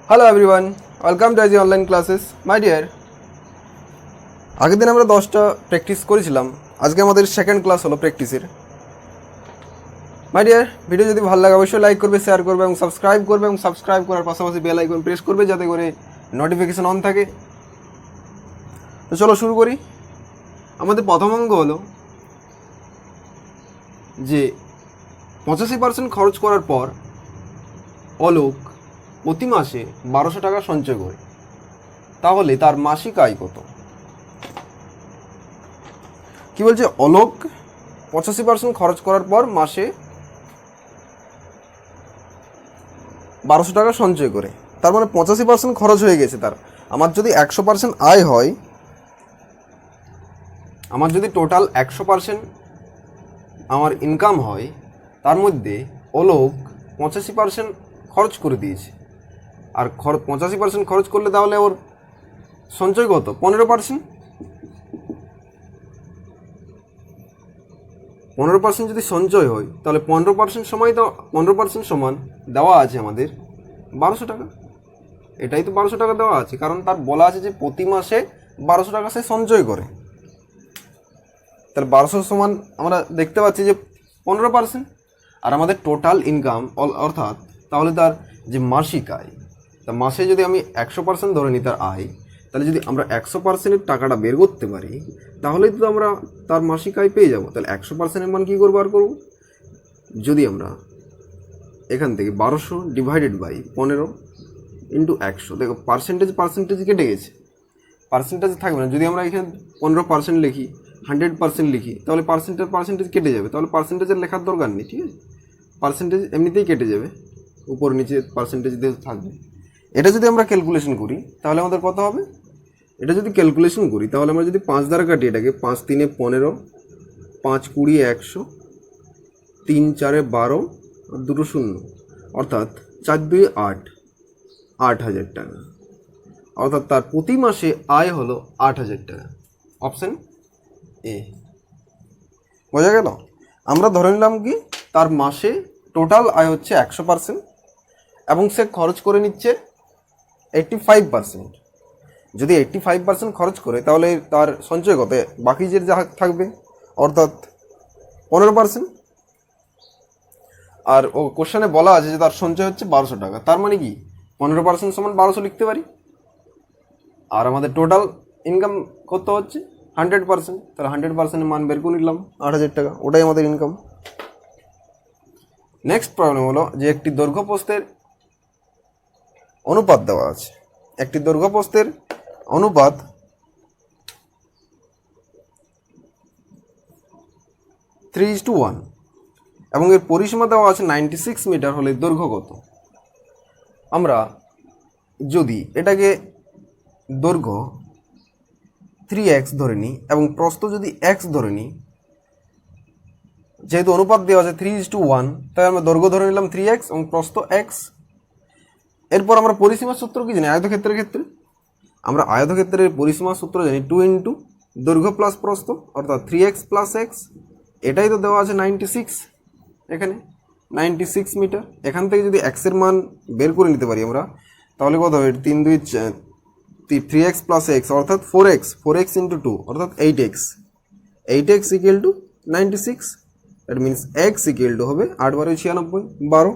Hello everyone, welcome to the online classes. My dear, আগের দিন আমরা 10টা প্র্যাকটিস করেছিলাম। আজকে আমাদের সেকেন্ড ক্লাস হলো প্র্যাকটিসের। মাই ডিয়ার, ভিডিও যদি ভালো লাগে অবশ্যই লাইক করবে, শেয়ার করবে এবং সাবস্ক্রাইব করার পাশাপাশি বেল আইকন প্রেস করবে যাতে করে নোটিফিকেশন অন থাকে। তো চলো শুরু করি। আমাদের প্রথম অঙ্ক হলো যে 85% খরচ করার পর অলোক প্রতি মাসে 1200 টাকা সঞ্চয় করে, তাহলে তার মাসিক আয় কত? কি বলছে? অলোক 85% খরচ করার পর মাসে 1200 টাকা সঞ্চয় করে, তার মানে 85% খরচ হয়ে গেছে তার। আমার যদি 100% আয় হয়, আমার যদি টোটাল 100% আমার ইনকাম হয়, তার মধ্যে অলোক 85% খরচ করে দিয়েছে। আর 85% খরচ করলে তাহলে ওর সঞ্চয় কত? 15%। 15% যদি সঞ্চয় হয় তাহলে 15% সমান দেওয়া আছে আমাদের 1200 টাকা। এটাই তো 1200 টাকা দেওয়া আছে, কারণ তার বলা আছে যে প্রতি মাসে 1200 টাকা সে সঞ্চয় করে। তাহলে 1200 সমান আমরা দেখতে পাচ্ছি যে 15%। আর আমাদের টোটাল ইনকাম অর্থাৎ তাহলে তার যে মাসিক আয়, তা মাসে যদি আমি 100% ধরে নিই তার আয়, তাহলে যদি আমরা 100%-এর টাকাটা বের করতে পারি তাহলেই তো আমরা তার মাসিক আয় পেয়ে যাব। তাহলে 100%-এর মান কী করবো? আর করবো যদি আমরা এখান থেকে 1200 ডিভাইডেড বাই 15 ইন্টু 100, দেখো পার্সেন্টেজ কেটে গেছে, পার্সেন্টেজ থাকবে না। যদি আমরা এখানে 15% লিখি, 100% লিখি, তাহলে পার্সেন্টেজ কেটে যাবে। তাহলে পার্সেন্টেজের লেখার দরকার নেই, ঠিক আছে? পার্সেন্টেজ এমনিতেই কেটে যাবে, উপর নিচে পার্সেন্টেজ দিয়ে থাকবে। এটা যদি আমরা ক্যালকুলেশন করি তাহলে আমাদের কত হবে? এটা যদি ক্যালকুলেশন করি তাহলে আমরা যদি 5 দ্বারা কাটি এটাকে, 5 3 15, 5 20 100, 3 4 12 আর 2 0, অর্থাৎ 4 2 8, 8000 টাকা। অর্থাৎ তার প্রতি মাসে আয় হলো 8000 টাকা। Option A. বোঝা গেল? আমরা ধরে নিলাম কি তার মাসে টোটাল আয় হচ্ছে 100% এবং সে খরচ করে নিচ্ছে 85%। যদি 85% খরচ করে তাহলে তার সঞ্চয় কত? বাকি যে যা থাকবে অর্থাৎ 15%। আর ও কোশ্চেনে বলা আছে যে তার সঞ্চয় হচ্ছে 1200 টাকা, তার মানে কি 15% সমান 1200 লিখতে পারি। আর আমাদের টোটাল ইনকাম কত হচ্ছে? 100%। তাহলে 100%-এর মান বের করে নিলাম 8000 টাকা, ওটাই আমাদের ইনকাম। নেক্সট প্রবলেম হলো যে একটি দৈর্ঘ্যপ্রস্থের অনুপাত দেওয়া আছে। একটি দৈর্ঘ্যপ্রস্থের অনুপাত 3:1 এবং এর পরিসীমা দেওয়া আছে 96 মিটার, হলে দৈর্ঘ্য কত? আমরা যদি এটাকে দৈর্ঘ্য 3x ধরে নিই এবং প্রস্থ যদি x ধরে নিই, যেহেতু অনুপাত দেওয়া আছে 3:1, তাই আমরা দৈর্ঘ্য ধরে নিলাম 3x এবং প্রস্থ x। এরপর আমরা পরিসীমার সূত্র কি জানি? আয়তক্ষেত্রের ক্ষেত্রে আমরা আয়তক্ষেত্রের পরিসীমার সূত্র জানি 2 ইন্টু দৈর্ঘ্য প্লাস প্রস্থ, অর্থাৎ 3x প্লাস x। এটাই তো দেওয়া আছে 96, এখানে 96 মিটার। এখান থেকে যদি x এর মান বের করে নিতে পারি আমরা, তাহলে কত হবে? 3 2 3x প্লাস x অর্থাৎ 4x ইন্টু 2 অর্থাৎ 8x equal to 96। That means x equal two হবে 8 12 96, 12।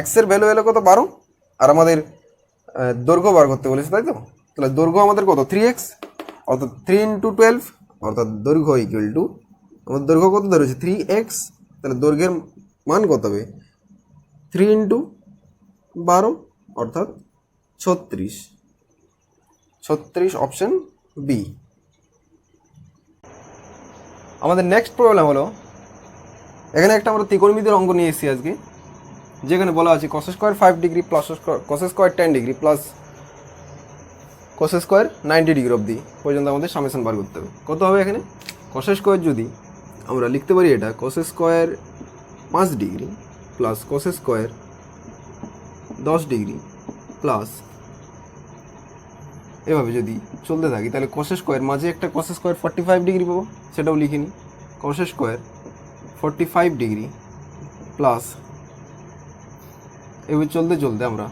x এর ভ্যালু এলো কত? 12। আর আমাদের দৈর্ঘ্য বার করতে বলেছে, তাই তো? তাহলে দৈর্ঘ্য আমাদের কত? 3x, অর্থাৎ 3 ইন্টু 12, অর্থাৎ দৈর্ঘ্য ইকুয়াল টু, আমাদের দৈর্ঘ্য কত ধরেছে? 3x। তাহলে দৈর্ঘ্যের মান কত হবে? 3 ইন্টু 12 অর্থাৎ 36। Option B. আমাদের নেক্সট প্রবলেম হলো, এখানে একটা আমরা ত্রিকোণমিতির অঙ্ক নিয়ে এসেছি আজকে, যেখানে বলা আছে cos square 5 degree plus cos square 10 degree plus cos square 90 degree অবধি পর্যন্ত আমাদের সামেশন বার করতে হবে। কত হবে এখানে? cos স্কোয়ার যদি আমরা লিখতে পারি এটা cos square 5 degree plus cos square 10 degree plus, এভাবে যদি চলতে থাকি তাহলে cos স্কোয়ার মাঝে একটা cos স্কোয়ার 45 ডিগ্রি পাবো, সেটাও লিখে নিই। cos স্কোয়ার 45 ডিগ্রি প্লাস, এভাবে চলতে আমরা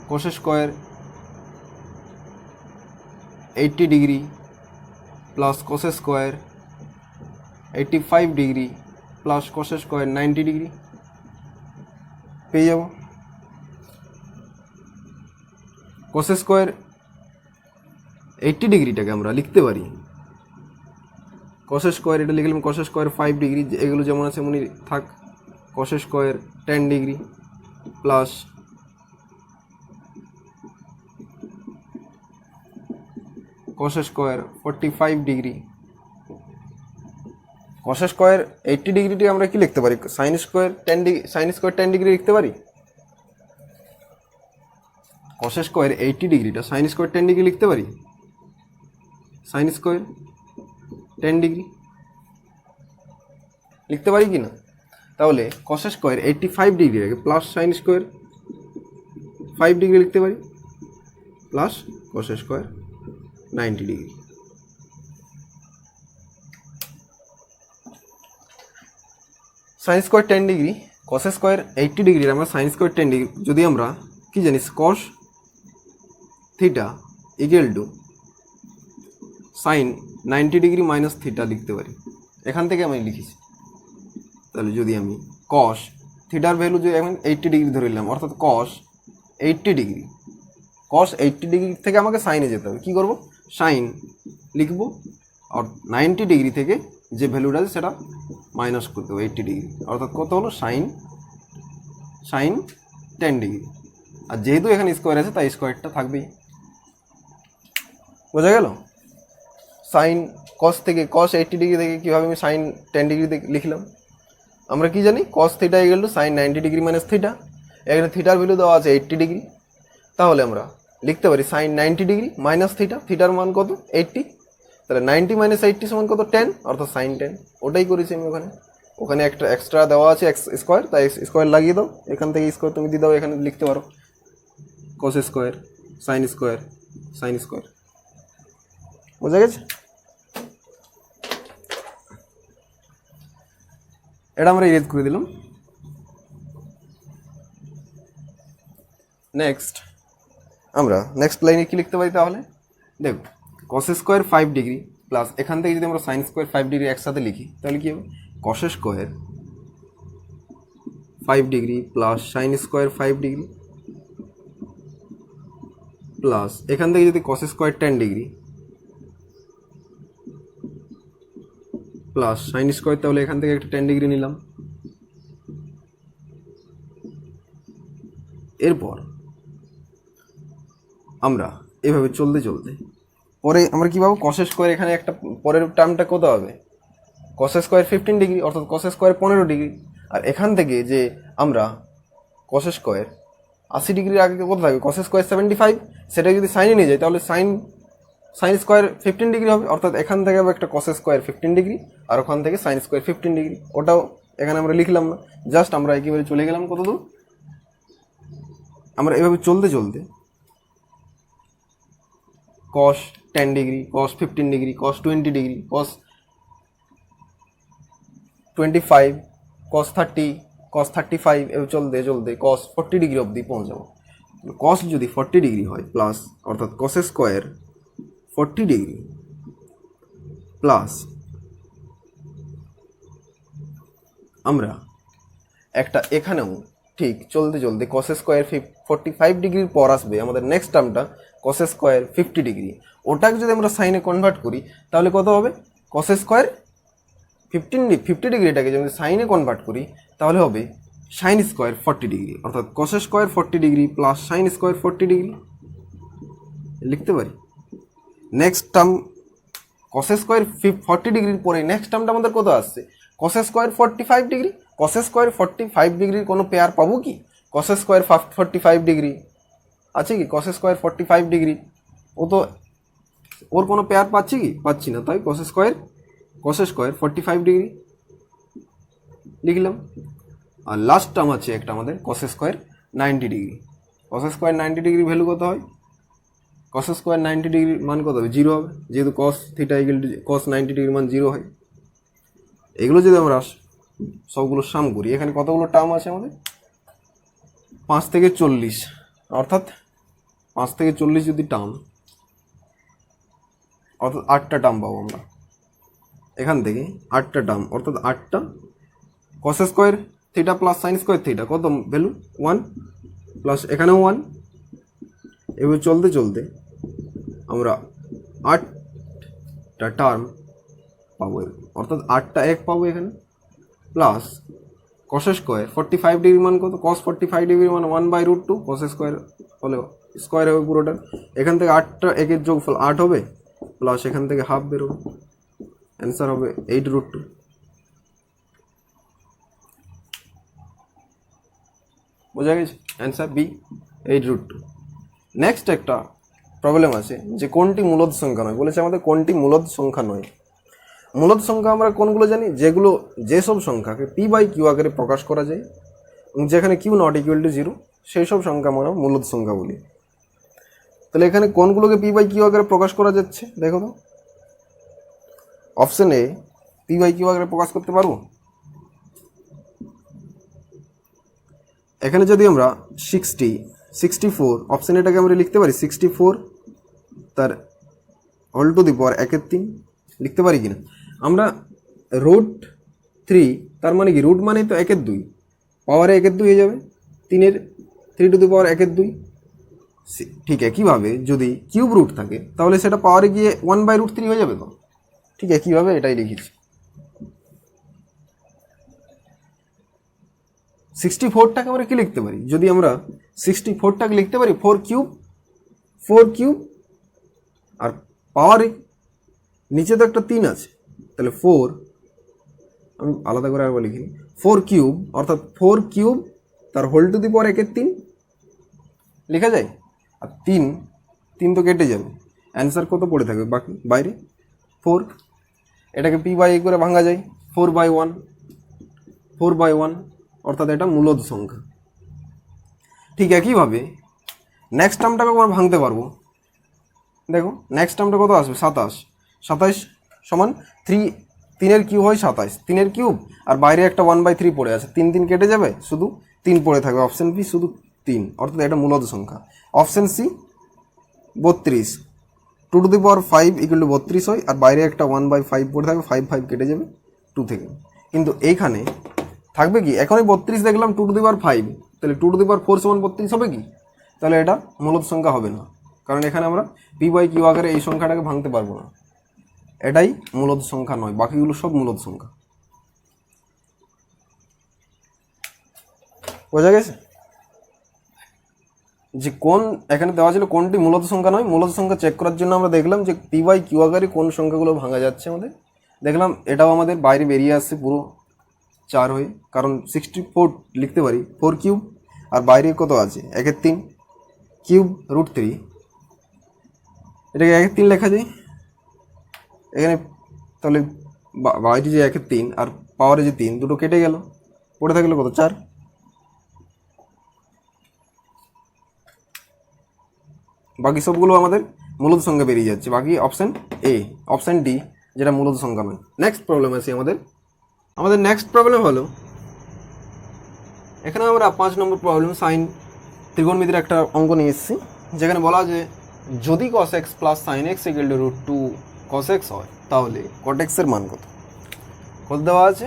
cos square 80 degree plus cos square 85 degree plus cos square 90 degree পেয়ে যাব। cos স্কোয়ার 80 ডিগ্রিটাকে আমরা লিখতে পারি cos স্কোয়ার, এটা লিখলাম cos স্কোয়ার 5 ডিগ্রি, এগুলো যেমন আছে এমনই থাক। cos square 10 degree plus cos square 45 degree. cos square 80 ডিগ্রিটি আমরা কি লিখতে পারি? sin square 10 degree, sin square 10 degree লিখতে পারি। cos স্কোয়ার 80 ডিগ্রিটা sin স্কোয়ার 10 ডিগ্রি লিখতে পারি। sin স্কোয়ার 10 ডিগ্রি লিখতে পারি কি না? তাহলে cos স্কোয়ার 85 ডিগ্রি আগে প্লাস sin স্কোয়ার 5 ডিগ্রি লিখতে পারি plus cos square 90 degree. sin square 10 degree cos square 80 degree, আমরা sin স্কোয়ার 10 ডিগ্রি যদি আমরা কি জানিস cos theta equal two sin 90 ডিগ্রি মাইনাস থিটা লিখতে পারি। এখান থেকে আমি লিখেছি। তাহলে যদি আমি cos থিটার ভ্যালু যদি এখন 80 ডিগ্রি ধরে নিলাম, অর্থাৎ cos 80 ডিগ্রি, cos 80 ডিগ্রি থেকে আমাকে সাইনে যেতে হবে। কী করব? সাইন লিখব আর 90 ডিগ্রি থেকে যে ভ্যালুটা আছে সেটা মাইনাস করতে হবে 80 ডিগ্রি, অর্থাৎ কত হলো সাইন 10 ডিগ্রি। আর যেহেতু এখানে স্কোয়ার আছে তাই স্কোয়ারটা থাকবেই। বোঝা গেল? সাইন cos থেকে cos 80 ডিগ্রি থেকে কীভাবে আমি সাইন 10 ডিগ্রি লিখলাম? আমরা কি জানি cos theta equal to sine 90 ডিগ্রি মাইনাস থিটা। এখানে থিটার ভ্যালু দেওয়া আছে 80 ডিগ্রি, তাহলে আমরা লিখতে পারি সাইন 90 ডিগ্রি মাইনাস থিটা। থিটার মান কত? 80। তাহলে 90 মাইনাস 80 সমান কত? 10, অর্থাৎ সাইন 10। ওটাই করেছি আমি ওখানে একটা এক্সট্রা দেওয়া আছে এক্স স্কোয়ার, তাই স্কোয়ার লাগিয়ে দাও। এখান থেকে স্কোয়ার তুমি দিয়ে দাও, এখানে লিখতে পারো cos square sine square sine square. বোঝা গেছে? এটা আমরা ইরেজ করে দিলাম। আমরা নেক্সট লাইনে কি লিখতে পারি তাহলে? দেখো cos স্কোয়ার 5 ডিগ্রি প্লাস এখান থেকে যদি আমরা সাইন স্কোয়ার 5 ডিগ্রি একসাথে লিখি তাহলে কি হবে? cos square 5 degree plus sine square 5 degree plus এখান থেকে যদি cos square 10 degree plus sine square, তাহলে এখান থেকে একটা 10 ডিগ্রি নিলাম। এরপর আমরা এভাবে চলতে চলতে পরে আমরা কী পাবো? cos স্কোয়ার এখানে একটা পরের টার্মটা কত হবে? cos স্কোয়ার 15 ডিগ্রি, অর্থাৎ cos স্কোয়ার 15 ডিগ্রি। আর এখান থেকে যে আমরা cos স্কোয়ার 80 ডিগ্রির আগে কত থাকবে? cos স্কোয়ার 75, সেটা যদি সাইনে নিয়ে যায় তাহলে সাইন স্কোয়ার 15 ডিগ্রি হবে, অর্থাৎ এখান থেকে হবে একটা cos স্কোয়ার 15 ডিগ্রি আর ওখান থেকে সাইন স্কোয়ার 15 ডিগ্রি। ওটাও এখানে আমরা লিখলাম না, জাস্ট আমরা একেবারে চলে গেলাম কত দূর? আমরা এভাবে চলতে চলতে cos 10 degree, cos 15 degree, cos 20 degree, cos 25, cos 30, cos 35 এভাবে চলতে চলতে cos 40 ডিগ্রি অবধি পৌঁছাবো। cos যদি 40 ডিগ্রি হয় প্লাস, অর্থাৎ cos স্কোয়ার 40 ডিগ্রি প্লাস আমরা একটা এখানেও ঠিক চলতে চলতে cos স্কোয়ার 45 ডিগ্রির পর আসবে আমাদের নেক্সট টার্মটা cos স্কোয়ার 50 ডিগ্রি। ওটাকে যদি আমরা সাইনে কনভার্ট করি তাহলে কত হবে? cos স্কোয়ার 50 ডিগ্রিটাকে যদি সাইনে কনভার্ট করি তাহলে হবে সাইন স্কোয়ার 40 ডিগ্রি, অর্থাৎ cos square 40 degree plus sine square 40 degree লিখতে পারি। নেক্সট টার্ম cos স্কোয়ার 40 ডিগ্রির পরে নেক্সট টার্মটা আমাদের কত আসছে? cos square 45 degree. cos square 45 ডিগ্রির কোনো পেয়ার পাবো কি? cos স্কোয়ার 45 ডিগ্রি আছে কি? cos স্কোয়ার 45 ডিগ্রি ওর কোনো পেয়ার পাচ্ছি কি? পাচ্ছি না, তাই cos স্কোয়ার 45 ডিগ্রি লিখলাম। আর লাস্ট টার্ম আছে একটা আমাদের cos square 90 degree. cos square 90 degree value কত হয়? cos স্কোয়ার 90 ডিগ্রির মান কত হবে? 0 হবে, যেহেতু cos theta equal two cos 90 ডিগ্রির মান 0 হয়। এগুলো যদি আমরা সবগুলো সাম করি, এখানে কতগুলো টার্ম আছে আমাদের? 5 থেকে 40, অর্থাৎ 5 থেকে 40 যদি টার্ম, অর্থাৎ 8টা টার্ম পাবো আমরা এখান থেকে, 8টা টার্ম অর্থাৎ 8টা cos square theta plus sine square theta, কত ভ্যালু 1 প্লাস এখানেও 1, এবার চলতে চলতে আমরা 8টা টার্ম পাবো, অর্থাৎ 8টা এক পাবো এখানে, প্লাস কস স্কোয়ার 45 ডিগ্রি মান কত, কস 45 ডিগ্রি মান 1/√2, কস স্কোয়ার হলে স্কোয়ার হবে পুরোটা, এখান থেকে 8টা একের যোগফল 8 হবে, প্লাস এখান থেকে হাফ বেরোবে, অ্যান্সার হবে 8√2। বোঝা গেছে, অ্যান্সার বি 8√2। নেক্সট একটা প্রবলেম আছে যে কোনটি মূলদ সংখ্যা নয়, বলেছে আমাদের কোনটি মূলদ সংখ্যা নয়। মূলদ সংখ্যা আমরা কোনগুলো জানি, যেগুলো যেসব সংখ্যাকে p/q আকারে প্রকাশ করা যায় এবং যেখানে q নট ইকুয়াল টু 0 সেই সব সংখ্যা আমরা মূলদ সংখ্যা বলি। তাহলে এখানে কোনগুলোকে p/q আকারে প্রকাশ করা যাচ্ছে দেখো তো, অপশন এ p/q আকারে প্রকাশ করতে পারবো। এখানে যদি আমরা 64 অপশন এটাকে আমরা লিখতে পারি 64 তার হোল টু দি পাওয়ার 1/3 লিখতে পারি কিনা, আমরা √3 তার মানে কি, রুট মানে তো 1/2, পাওয়ারে 1/2 হয়ে যাবে, 3 টু দি পাওয়ার 1/2। ঠিক একইভাবে যদি কিউব রুট থাকে তাহলে সেটা পাওয়ারে গিয়ে 1/√3 হয়ে যাবে তো, ঠিক একইভাবে এটাই লিখেছি। 64টাকে আমরা কি লিখতে পারি, যদি আমরা 64টাকে লিখতে পারি 4 কিউব আর পাওয়ারে নিচে তো একটা 3 আছে, তাহলে 4, আমি আলাদা করে আরেকবার লিখি, 4 কিউব অর্থাৎ 4 কিউব তার হোল টু দি পাওয়ার 1/3 লেখা যায়, আর 3 তো কেটে যাবে, অ্যান্সার কত পড়ে থাকবে বাকি বাইরে 4। এটাকে p/a করে ভাঙা যায় 4/1 অর্থাৎ এটা মূলদ সংখ্যা। ঠিক একইভাবে নেক্সট টার্মটাকে আমরা ভাঙতে পারবো, দেখো নেক্সট টার্মটা কত আসবে 27 সমান 3 কিউব হয় 27, 3 কিউব আর বাইরে একটা 1/3 পড়ে আছে, 3 কেটে যাবে, শুধু 3 পড়ে থাকবে, অপশন বি শুধু 3, অর্থাৎ এটা মূলদ সংখ্যা। Option C 32, 2 to the power 5 equal to 32 হয়, আর বাইরে একটা 1/5 পড়ে থাকবে, 5 কেটে যাবে 2 থেকে, কিন্তু এইখানে থাকবে কি, এখনই 32 দেখলাম 2 টু দি পাওয়ার 5, তাহলে 2 টু দি পাওয়ার 4 সমান 32 হবে কি, তাহলে এটা মূলদ সংখ্যা হবে না, কারণ এখানে আমরা p/q আকারে এই সংখ্যাটাকে ভাঙতে পারবো না, এটাই মূলদ সংখ্যা নয়, বাকিগুলো সব মূলদ সংখ্যা। বোঝা গেছে যে কোন, এখানে দেওয়া ছিল কোনটি মূলদ সংখ্যা নয়, মূলদ সংখ্যা চেক করার জন্য আমরা দেখলাম যে p/q আকারে কোন সংখ্যাগুলো ভাঙা যাচ্ছে আমাদের, দেখলাম এটাও আমাদের বাইরে বেরিয়ে আসছে পুরো 4 হয়ে, কারণ 64 লিখতে পারি 4 কিউব আর বাইরে কত আছে 1/3 কিউব √3, এটাকে 1/3 লেখা যায় এখানে, তাহলে বাইরে যে 1/3 আর পাওয়ারে যে 3 দুটো কেটে গেল, পড়ে থাকলে কত 4, বাকি সবগুলো আমাদের মূলদ সংখ্যা বেরিয়ে যাচ্ছে, বাকি অপশন এ, অপশন ডি যেটা মূলদ সংখ্যা নয়। নেক্সট প্রবলেম আছে আমাদের নেক্সট প্রবলেম হলো, এখানে আমরা 5 নম্বর প্রবলেম সাইন ত্রিকোণমিতির একটা অঙ্ক নিয়ে এসেছি, যেখানে বলা যে যদি cos x plus sine x equal to √2 cos x হয় তাহলে cot x এর মান কত দেওয়া আছে,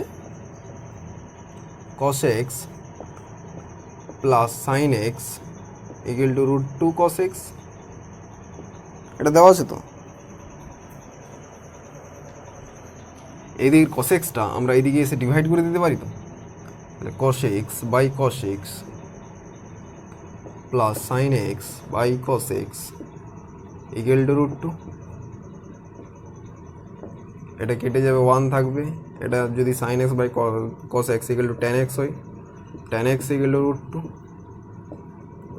cos x plus sine x equal to √2 cos x, এটা দেওয়া আছে তো, এইদিকে cos x-টা আমরা এইদিকে এসে ডিভাইড করে দিতে পারি তো, তাহলে cos x by cos x plus sine x by cos x equal to √2, এটা কেটে যাবে 1 থাকবে, এটা যদি sine x by cos x equal to tan x হয়, tan x ইকুয়াল টু √2,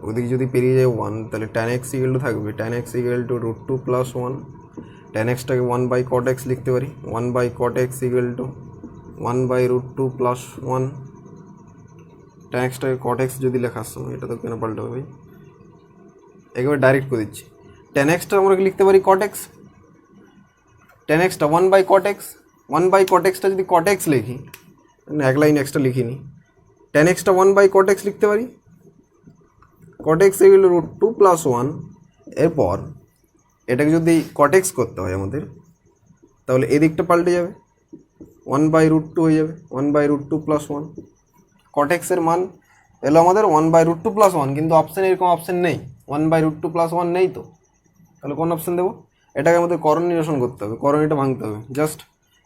ওদিকে যদি পেরিয়ে যায় 1 তাহলে tan x ইকুয়াল টু থাকবে tan x equal to √2 plus 1, tan x-টাকে 1/cot x লিখতে পারি, 1/cot x equal to 1/√2 plus 1, tan x-টাকে cot x যদি লেখার সময়, এটা তো কেন পাল্টাবে ভাই, একেবারে ডাইরেক্ট করে দিচ্ছি, tan x-টা আমরা লিখতে পারি cot x, tan x-টা 1/cot x, 1/cot x-টা যদি cot x লিখি, এক লাইন x-টা লিখিনি, tan x-টা 1/cot x লিখতে পারি, cot x equal to √2 plus 1, এরপর এটাকে যদি কটেক্স করতে হয় আমাদের, তাহলে এদিকটা পাল্টে যাবে, 1/√2 হয়ে যাবে, 1/√2 + 1। কটেক্সের মান এলো আমাদের 1/√2 + 1, কিন্তু অপশানে এরকম অপশান নেই, 1/√2 + 1 নেই। তো তাহলে কোন অপশান দেবো? এটাকে আমাদের করণ নিরসন করতে হবে, করণীটা ভাঙতে হবে। জাস্ট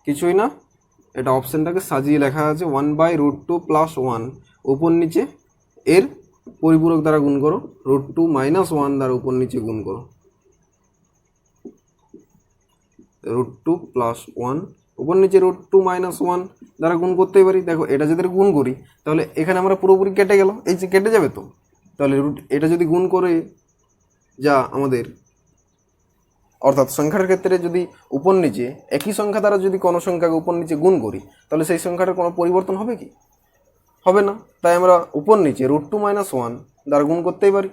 কিছুই না, এটা অপশানটাকে সাজিয়ে লেখা আছে 1/√2 + 1, উপর নিচে এর পরিপূরক দ্বারা গুণ করো, √2 - 1 দ্বারা উপর নিচে গুণ করো, √2 + 1 উপর নিচে √2 - 1 দ্বারা গুণ করতেই পারি। দেখো এটা যদি গুণ করি তাহলে এখানে আমরা পুরোপুরি কেটে গেল, এই যে কেটে যাবে। তো তাহলে এটা যদি গুণ করে যা আমাদের, অর্থাৎ সংখ্যার ক্ষেত্রে যদি উপর নিচে একই সংখ্যা দ্বারা যদি কোনো সংখ্যাকে উপর নিচে গুণ করি তাহলে সেই সংখ্যাটার কোনো পরিবর্তন হবে কি? হবে না। তাই আমরা উপর নিচে √2 - 1 দ্বারা গুণ করতেই পারি।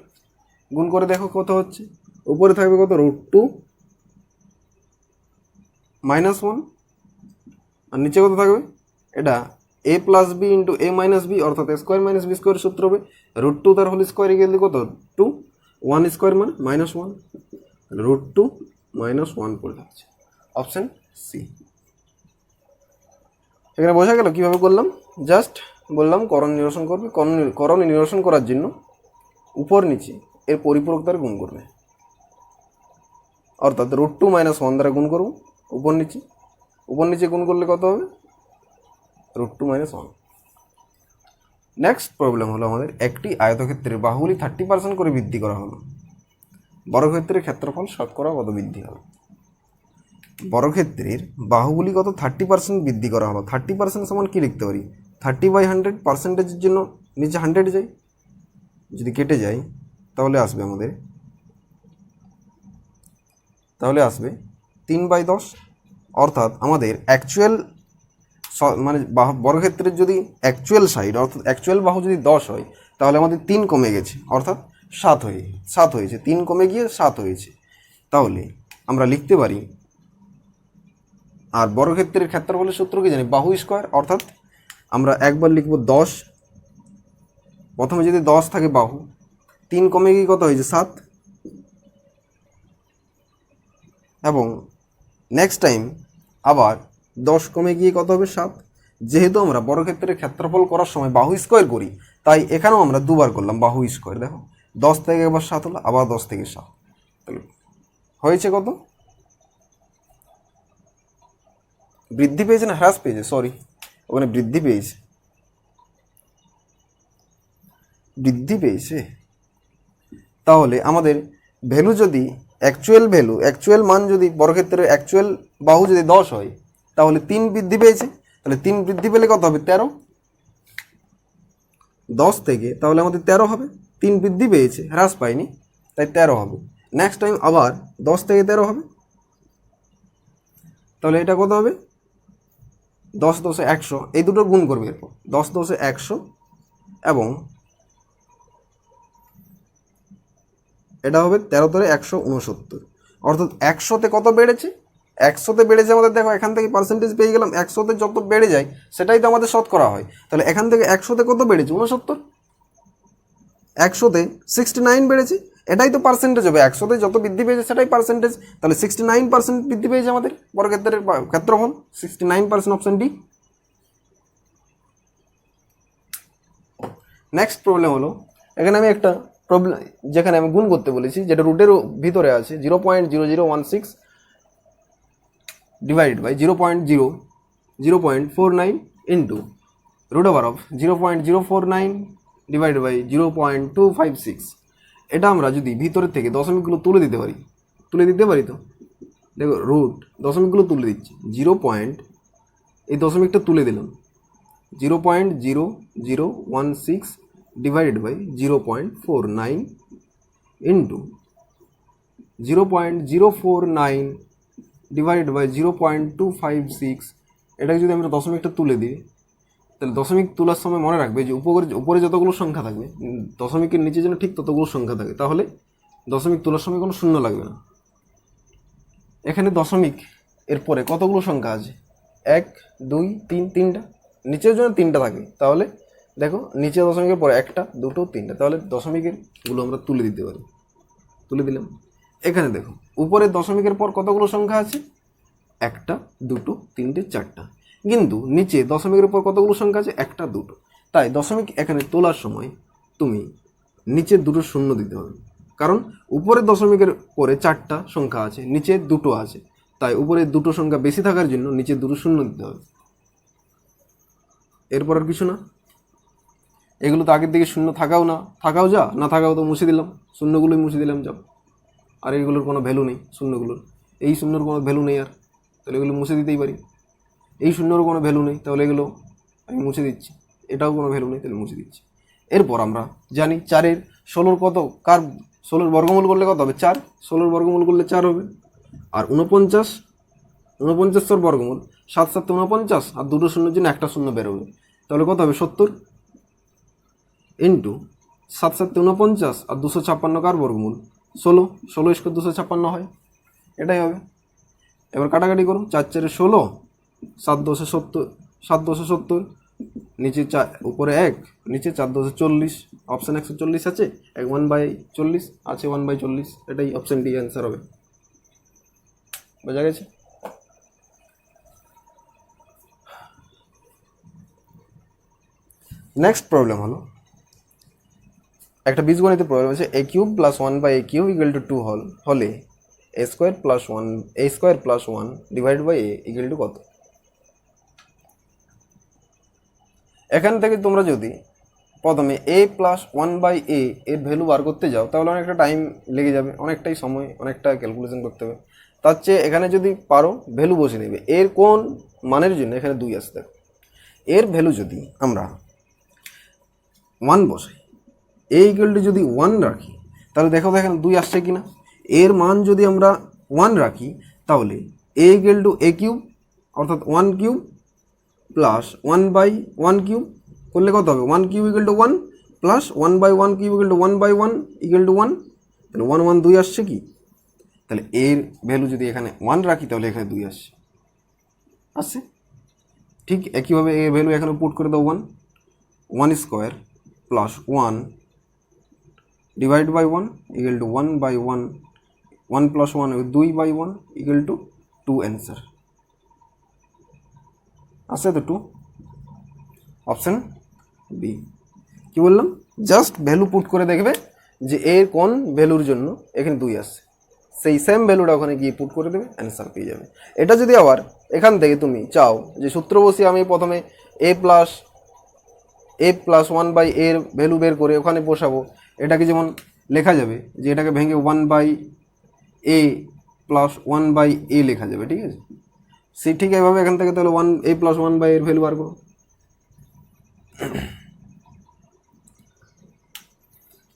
গুণ করে দেখো কত হচ্ছে, উপরে থাকবে কত, √2 - 1, আর নিচে কত থাকবে, এটা a + b × a - b, অর্থাৎ a² - b² সূত্র হবে। √2 তার হোল স্কোয়ার গেলে কত, 2, 1² মানে -1, √2 - 1 পড়ে যাচ্ছে, অপশান সি। এখানে বোঝা গেল কীভাবে করলাম? জাস্ট বললাম করণ নিরসন করবে, করণ নিরসন করার জন্য উপর নিচে এর পরিপূরক দ্বারা গুণ করবে, অর্থাৎ √2 - 1 দ্বারা গুণ করব উপর নিচে গুণ করলে কত হবে, √2 - 1। নেক্সট প্রবলেম হলো আমাদের, একটি আয়তক্ষেত্রের বাহুগুলি 30% করে বৃদ্ধি করা হলো, বর্গক্ষেত্রের ক্ষেত্রফল শতকরা কত বৃদ্ধি হবে? বর্গক্ষেত্রের বাহুগুলি কত 30% বৃদ্ধি করা হলো। 30% সমান কি লিখতে পারি, 30/100, পার্সেন্টেজের জন্য নিচে 100 যাই, যদি কেটে যায় তাহলে আসবে আমাদের, তাহলে আসবে 3/10। অর্থাৎ আমাদের অ্যাকচুয়াল মানে বর্গক্ষেত্রের যদি অ্যাকচুয়াল সাইড, অর্থাৎ অ্যাকচুয়াল বাহু যদি 10 হয় তাহলে আমাদের 3 কমে গেছে, অর্থাৎ 7 হয়েছে, 3 কমে গিয়ে 7 হয়েছে। তাহলে আমরা লিখতে পারি, আর বর্গক্ষেত্রের ক্ষেত্রফলের সূত্র কি জানি, বাহু স্কোয়ার। অর্থাৎ আমরা একবার লিখব 10, প্রথমে যদি 10 থাকে বাহু, 3 কমে গিয়ে কত হয়েছে, 7, এবং নেক্সট টাইম আবার 10 কমে গিয়ে কত হবে, 7। যেহেতু আমরা বর্গক্ষেত্রের ক্ষেত্রফল করার সময় বাহু স্কোয়ার করি, তাই এখানেও আমরা দুবার করলাম বাহু স্কোয়ার। দেখো 10 থেকে একবার 7 হলো, আবার 10 থেকে 7, তাহলে হয়েছে কত, বৃদ্ধি পেয়েছে না হ্রাস পেয়েছে, সরি ওখানে বৃদ্ধি পেয়েছে। তাহলে আমাদের ভ্যালু যদি অ্যাকচুয়াল মান যদি বর্গক্ষেত্রের অ্যাকচুয়াল বাহু যদি 10 হয় তাহলে 3 বৃদ্ধি পেয়েছে, তাহলে 3 বৃদ্ধি পেলে কত হবে, 13। 10 থেকে তাহলে আমাদের 13 হবে, 3 বৃদ্ধি পেয়েছে হ্রাস পায়নি, তাই 13 হবে। নেক্সট টাইম আবার 10 থেকে 13 হবে, তাহলে এটা কত হবে, 10 × 10 = 100, এই দুটো গুণ করবে এরপর, 10 × 10 = 100, এবং এটা হবে 13 × 169। অর্থাৎ 100তে কত বেড়েছে, 100তে বেড়েছে আমাদের, দেখো এখান থেকে পার্সেন্টেজ পেয়ে গেলাম, 100তে যত বেড়ে যায় সেটাই তো আমাদের শতকরা হয়। তাহলে এখান থেকে 100তে কত বেড়েছে, 69, 100তে 69 বেড়েছে, এটাই তো পার্সেন্টেজ হবে, 100তে যত বৃদ্ধি পেয়েছে সেটাই পার্সেন্টেজ। তাহলে 69% বৃদ্ধি পেয়েছে আমাদের বর্গক্ষেত্রের ক্ষেত্রফল, 69%, অপশন ডি। নেক্সট প্রবলেম হলো, এখানে আমি একটা প্রবলেম, যেখানে আমি গুণ করতে বলেছি, যেটা রুটের ভিতরে আছে, 0.0016 divided by 0.49 into √0.049 divided by 0.256। এটা আমরা যদি ভিতরের থেকে দশমিকগুলো তুলে দিতে পারি তো দেখো, রুট দশমিকগুলো তুলে দিচ্ছি, এই দশমিকটা তুলে দিলাম, 0.0016 divided by 0.49 into 0.049 divided by 0.256। এটাকে যদি আমরা দশমিকটা তুলে দিই, তাহলে দশমিক তোলার সময় মনে রাখবে যে উপরে যতগুলো সংখ্যা থাকবে, দশমিকের নিচে যেন ঠিক ততগুলো সংখ্যা থাকে, তাহলে দশমিক তোলার সময় কোনো শূন্য লাগবে না। এখানে দশমিক এরপরে কতগুলো সংখ্যা আছে, 1, 2, 3, 3টা, নিচের জন্য 3টা থাকে, তাহলে দেখো নিচে দশমিকের পরে 1টা, 2টো, 3টা, তাহলে দশমিকের গুলো আমরা তুলে দিতে পারি, তুলে দিলাম। এখানে দেখো উপরে দশমিকের পর কতগুলো সংখ্যা আছে, একটা, দুটো, তিনটে, চারটা, কিন্তু নিচে দশমিকের উপর কতগুলো সংখ্যা আছে, একটা, দুটো। তাই দশমিক এখানে তোলার সময় তুমি নিচে দুটো শূন্য দিতে হবে, কারণ উপরে দশমিকের পরে চারটা সংখ্যা আছে, নিচে দুটো আছে, তাই উপরে দুটো সংখ্যা বেশি থাকার জন্য নিচে দুটো শূন্য দিতে হবে। এরপর আর কিছু না। এগুলো তো আগের দিকে শূন্য থাকাও যা না থাকাও তো মুছে দিলাম, শূন্যগুলোই মুছে দিলাম যাব। আর এগুলোর কোনো ভ্যালু নেই, শূন্যগুলোর, এই শূন্যর কোনো ভ্যালু নেই আর, তাহলে এগুলো মুছে দিতেই পারি। এই শূন্যর কোনো ভ্যালু নেই, তাহলে এগুলো আমি মুছে দিচ্ছি। এটাও কোনো ভ্যালু নেই, তাহলে মুছে দিচ্ছি। এরপর আমরা জানি 4-এর 16 কত, কার 16-এর বর্গমূল করলে কত হবে, 4। 16-এর বর্গমূল করলে 4 হবে। আর 49-এর বর্গমূল 7 7 49, আর দুটো শূন্যের জন্য একটা শূন্য বেরোবে, তাহলে কত হবে 70 ইন্টু 7 7 49 আর 256 কার বর্গমূল 16, 16 স্কোয়ার 256 হয়, এটাই হবে। এবার কাটাকাটি করুন, 4 4 16, 7 10 70, 7 10 70, নিচে 4 উপরে 1, নিচে 4 10 40, অপশান 140 আছে, 1/40 আছে, 1/40, এটাই অপশান ডি অ্যান্সার হবে। বোঝা গেছে? নেক্সট প্রবলেম হলো একটা বীজগণিতের প্রবলেম আছে, a cube plus 1/a cube equal to 2 হলে a square plus 1 divide by a equal to কত। এখান থেকে তোমরা যদি প্রথমে a প্লাস 1/a এর ভ্যালু বার করতে যাও তাহলে অনেকটা টাইম লেগে যাবে, অনেকটাই সময়, অনেকটা ক্যালকুলেশন করতে হবে। তার চেয়ে এখানে যদি পারো ভ্যালু বসে নেবে, এর কোন মানের জন্য এখানে 2 আসতে, এর ভ্যালু যদি আমরা 1 বসাই, a ইকুয়াল টু যদি 1 রাখি, তাহলে দেখো এখানে 2 আসছে কিনা। এর মান যদি আমরা 1 রাখি তাহলে a equal two a cube, অর্থাৎ 1 কিউব প্লাস 1/1 কিউব করলে কত হবে, 1 cube equal two 1 plus 1/1 cube equal to 1/1 equal to 1, তাহলে 1 1 2 আসছে কি, তাহলে এর ভ্যালু যদি এখানে 1 রাখি তাহলে এখানে 2 আসছে। ঠিক একইভাবে এর ভ্যালু এখানে পুট করে দাও 1 square plus 1 divide by 1 equal to 1/1, 1 plus 1 2/1 equal to 2 answer আসছে তো 2, অপশান বি। কি বললাম, জাস্ট ভ্যালু পুট করে দেখবে যে এর কোন ভ্যালুর জন্য এখানে 2 আসছে, সেই সেম ভ্যালুটা ওখানে গিয়ে পুট করে দেবে, অ্যান্সার পেয়ে যাবে। এটা যদি আবার এখান থেকে তুমি চাও যে সূত্র বসিয়ে আমি প্রথমে a প্লাস 1/a এর ভ্যালু বের করে ওখানে বসাবো, এটাকে যেমন লেখা যাবে যে এটাকে ভেঙে 1/a প্লাস 1/a লেখা যাবে, ঠিক আছে। সেই ঠিক এভাবে এখান থেকে তাহলে a প্লাস 1/a এর ভ্যালু বার করো।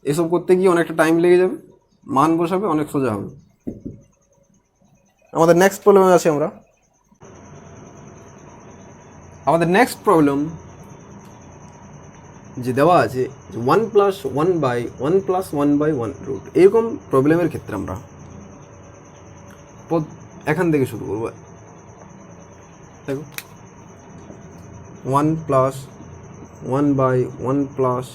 এসব করতে গিয়ে অনেকটা টাইম লেগে যাবে, মান বসাবে, অনেক সোজা হবে। আমাদের নেক্সট প্রবলেমে আসি আমরা। আমাদের নেক্সট প্রবলেম যে দেওয়া আছে 1 প্লাস 1/1 প্লাস 1/1 রুট, এরকম প্রবলেমের ক্ষেত্রে আমরা এখান থেকে শুরু করবো। দেখো 1 প্লাস 1/1 প্লাস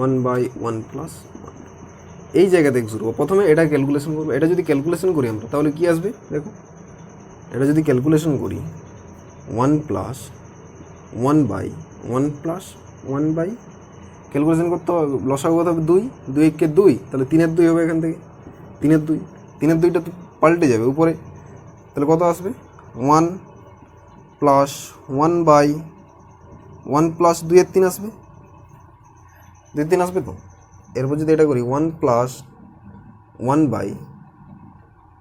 1/1 প্লাস 1, এই জায়গা থেকে শুরু করবো। প্রথমে এটা ক্যালকুলেশন করবো। এটা যদি ক্যালকুলেশন করি আমরা তাহলে কি আসবে, দেখো এটা যদি ক্যালকুলেশন করি 1 প্লাস 1/1 প্লাস 1 ক্যালকুলেশন করতে হবে, লসাগু কত হবে 2, 2 একে 2, তাহলে 3-এর 2 হবে এখান থেকে, 3-এর 2, 3-এর 2টা তো পাল্টে যাবে উপরে, তাহলে কত আসবে 1 প্লাস 1/1 প্লাস 2-এর 3 আসবে, 2-এর 3 আসবে তো। এরপর যদি এটা করি 1 প্লাস 1/,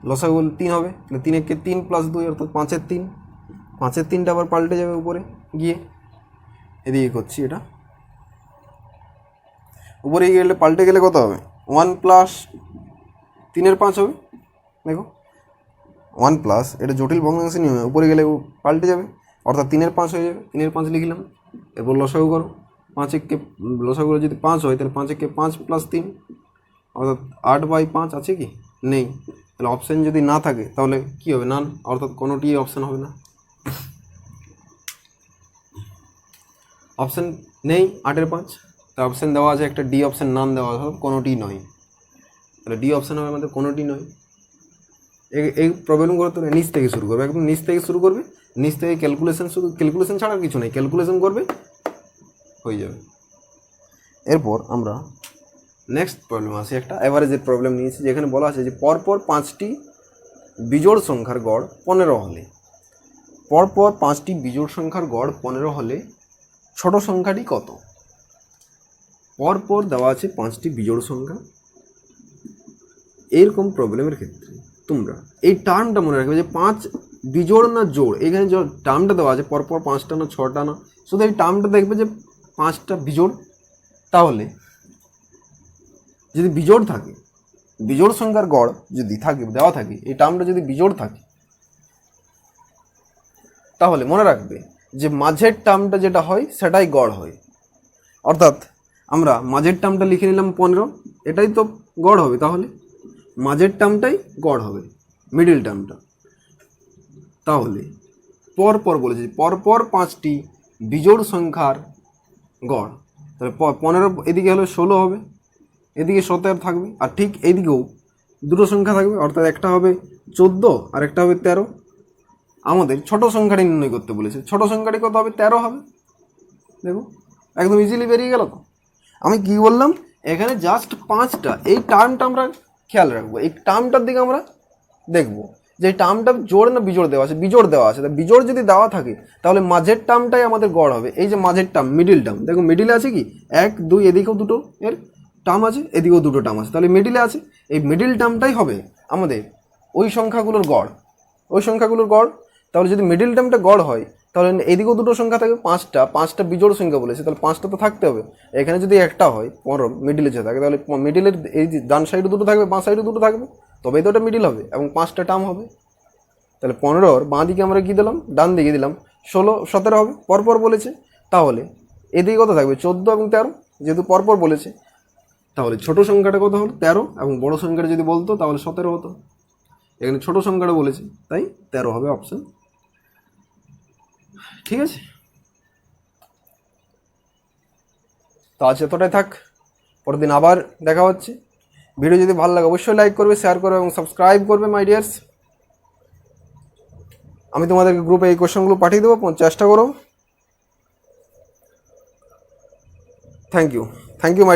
লসাগু 3 হবে, তাহলে 3 একে 3 প্লাস 2 অর্থাৎ 5-এর 3, 5-এর 3টা আবার পাল্টে যাবে উপরে গিয়ে, এদিকে করছি এটা উপরে গেলে পাল্টে গেলে কত হবে 1 প্লাস 3-এর 5 হবে। দেখো 1 প্লাস, এটা জটিল ভগ্নাংশ নিয়মে উপরে গেলে পাল্টে যাবে, অর্থাৎ 3-এর 5 হয়ে যাবে, 3-এর 5 লিখলাম। এরপর লসাগু করো, 5 একে লসাগু যদি 5 হয় তাহলে 5 একে 5 প্লাস 3 অর্থাৎ 8/5 আছে কি, নেই, তাহলে অপশান যদি না থাকে তাহলে কি হবে, নান, অর্থাৎ কোনোটি অপশান হবে না। অপশান নেই 8-এর 5, তার অপশান দেওয়া আছে একটা ডি অপশান, নান দেওয়া আছে, কোনোটি নয়। তাহলে ডি অপশান হবে আমাদের কোনোটি নয়। এই প্রবলেমগুলো তো নিচ থেকে শুরু করবে, একদম নিচ থেকে শুরু করবে, নিচ থেকে ক্যালকুলেশন, শুধু ক্যালকুলেশন ছাড়া আর কিছু নেই, ক্যালকুলেশন করবে হয়ে যাবে। এরপর আমরা নেক্সট প্রবলেম আসি, একটা অ্যাভারেজের প্রবলেম নিয়েছি, যেখানে বলা আছে যে পরপর 5টি বিজোড় সংখ্যার গড় 15 হলে, পরপর 5টি বিজোড় সংখ্যার গড় 15 হলে ছোট সংখ্যাটি কত? পরপর দেওয়া আছে 5টি বিজোড় সংখ্যা। এরকম প্রবলেমের ক্ষেত্রে তোমরা এই টার্মটা মনে রাখবে যে 5 বিজোড় না জোড়, এখানে যে টার্মটা দেওয়া আছে পরপর 5টা না 6টা না, শুধু এই টার্মটা দেখবে যে 5টা বিজোড়। তাহলে যদি বিজোড় থাকে, বিজোড় সংখ্যার গড় যদি থাকে, দেওয়া থাকে, এই টার্মটা যদি বিজোড় থাকে, তাহলে মনে রাখবে যে মাঝের টার্মটা যেটা হয় সেটাই গড় হয়। অর্থাৎ আমরা মাঝের টার্মটা লিখে নিলাম 15, এটাই তো গড় হবে, তাহলে মাঝের টার্মটাই গড় হবে, মিডিল টার্মটা। তাহলে পরপর বলেছি পরপর 5টি বিজোড় সংখ্যার গড়, তাহলে 15 এদিকে হলে 16 হবে, এদিকে 17 থাকবে, আর ঠিক এইদিকেও দুটো সংখ্যা থাকবে, অর্থাৎ একটা হবে 14 আর একটা হবে 13। আমাদের ছোট সংখ্যাটি নির্ণয় করতে বলেছে, ছোট সংখ্যাটি কত হবে? 13 হবে। দেখো একদম ইজিলি বেরিয়ে গেল তো। আমি কি বললাম, এখানে জাস্ট 5টা, এই টার্মটা আমরা খেয়াল রাখবো, এই টার্মটার দিকে আমরা দেখব যে এই টার্মটা জোড় না বিজোড় দেওয়া আছে, বিজোড় দেওয়া আছে। বিজোড় যদি দেওয়া থাকে তাহলে মাঝের টার্মটাই আমাদের গড় হবে। এই যে মাঝের টার্ম, মিডিল টার্ম, দেখো মিডিলে আছে কি 1 2, এদিকেও দুটো এর টার্ম আছে, এদিকেও দুটো টার্ম আছে, তাহলে মিডিলে আছে, এই মিডিল টার্মটাই হবে আমাদের ওই সংখ্যাগুলোর গড়, ওই সংখ্যাগুলোর গড়। তাহলে যদি মিডিল টার্মটা গড় হয় তাহলে এদিকেও দুটো সংখ্যা থাকবে, 5টা বিজোড় সংখ্যা বলেছে, তাহলে 5টা তো থাকতে হবে। এখানে যদি একটা হয় 15 মিডিলে যে থাকে, তাহলে মিডিলের এই যে ডান সাইডে দুটো থাকবে, বাঁ সাইডে দুটো থাকবে, তবেই তো ওটা মিডিল হবে এবং 5টা টার্ম হবে। তাহলে 15-র বাঁ দিকে আমরা কী দিলাম, ডান দিকে দিলাম 16 17 হবে, পরপর বলেছে। তাহলে এদিকে কত থাকবে? 14 এবং 13, যেহেতু পরপর বলেছে। তাহলে ছোট সংখ্যাটা কত হলো? 13, এবং বড় সংখ্যাটা যদি বলতো তাহলে 17 হতো। এখানে ছোট সংখ্যাটা বলেছে তাই 13 হবে অপশান। ঠিক আছে, তো আজ এতটাই থাক, পরের দিন আবার দেখা হচ্ছে। ভিডিও যদি ভালো লাগে অবশ্যই লাইক করবে, শেয়ার করবে এবং সাবস্ক্রাইব করবে মাই ডিয়ার্স। আমি তোমাদেরকে গ্রুপে এই কোশ্চেনগুলো পাঠিয়ে দেবো, চেষ্টা করো। Thank you my